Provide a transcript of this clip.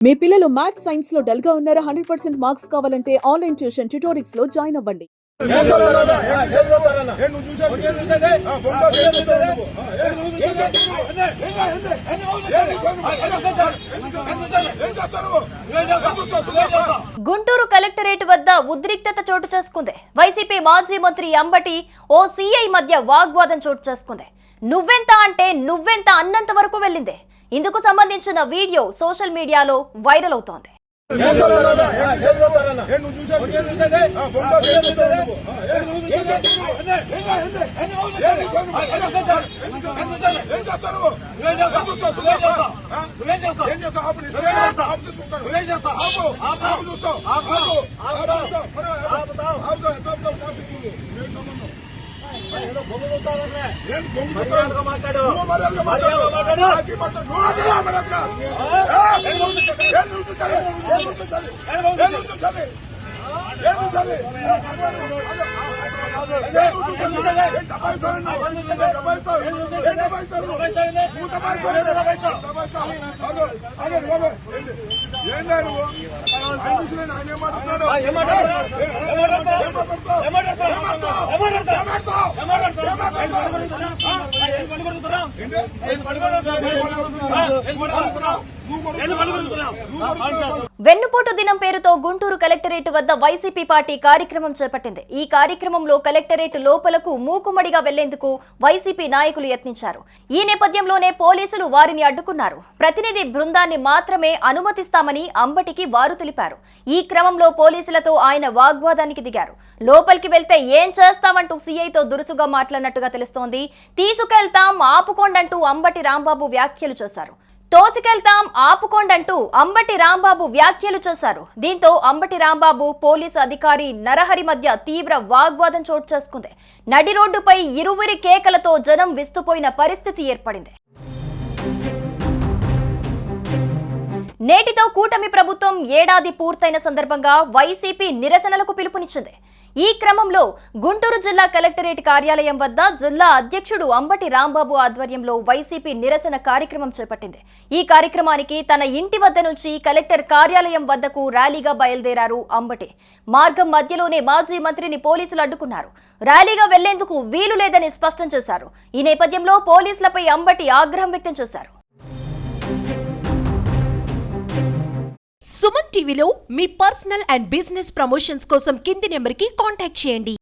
మీ పిల్లలు maths science లో dull గా ఉన్నారా? 100% మార్క్స్ కావాలంటే ఆన్లైన్ ట్యూషన్ ట్యుటోరిక్స్ లో జాయిన్ అవ్వండి. గుంటూరు కలెక్టరేట్ వద్ద ఉద్రిక్తత చోటు చేసుకుంది. వైసీపీ మాజీ మంత్రి అంబటి ఓ సీఐ మధ్య వాగ్వాదం చోటు చేసుకుంది. నువ్వెంత అంటే నువ్వెంత అన్నంత వరకు వెళ్ళింది. ఇందుకు సంబంధించిన వీడియో సోషల్ మీడియాలో వైరల్ అవుతోంది. వెన్నుపోటు దినం పేరుతో గుంటూరు కలెక్టరేట్ వద్ద వైసీపీ పార్టీ కార్యక్రమం చేపట్టింది. ఈ కార్యక్రమంలో కలెక్టరేట్ లోపలకు మూకుమ్మడిగా వెళ్లేందుకు వైసీపీ నాయకులు యత్నించారు. ఈ నేపథ్యంలోనే పోలీసులు వారిని అడ్డుకున్నారు. ప్రతినిధి బృందాన్ని మాత్రమే అనుమతిస్తామని అంబటికి వారు తెలిపారు. ఈ క్రమంలో పోలీసులతో ఆయన వాగ్వాదానికి దిగారు. లోపలికి వెళ్తే ఏం చేస్తామంటూ సీఐతో దురుసుగా మాట్లాడినట్టుగా తెలుస్తోంది. తీసుకెళ్తాం ఆపుకోండంటూ అంబటి రాంబాబు వ్యాఖ్యలు చేశారు. తోసికెళ్తాం ఆపుకోండంటూ అంబటి రాంబాబు వ్యాఖ్యలు చేశారు. దీంతో అంబటి రాంబాబు పోలీసు అధికారి నరహరి మధ్య తీవ్ర వాగ్వాదం చోటు చేసుకుంది. నడి రోడ్డుపై ఇరువురి కేకలతో జనం విస్తుపోయిన పరిస్థితి ఏర్పడింది. నేటితో కూటమి ప్రభుత్వం ఏడాది పూర్తయిన సందర్భంగా వైసీపీ నిరసనలకు పిలుపునిచ్చింది. ఈ క్రమంలో గుంటూరు జిల్లా కలెక్టరేట్ కార్యాలయం వద్ద జిల్లా అధ్యక్షుడు అంబటి రాంబాబు ఆధ్వర్యంలో వైసీపీ నిరసన కార్యక్రమం చేపట్టింది. ఈ కార్యక్రమానికి తన ఇంటి వద్ద నుంచి కలెక్టర్ కార్యాలయం వద్దకు ర్యాలీగా బయలుదేరారు అంబటి. మార్గం మధ్యలోనే మాజీ మంత్రిని పోలీసులు అడ్డుకున్నారు. ర్యాలీగా వెళ్లేందుకు వీలు లేదని స్పష్టం చేశారు. ఈ నేపథ్యంలో పోలీసులపై అంబటి ఆగ్రహం వ్యక్తం చేశారు. సుమన్ టీవీలో మీ పర్సనల్ అండ్ బిజినెస్ ప్రమోషన్స్ కోసం కింది నెంబర్కి కాంటాక్ట్ చేయండి.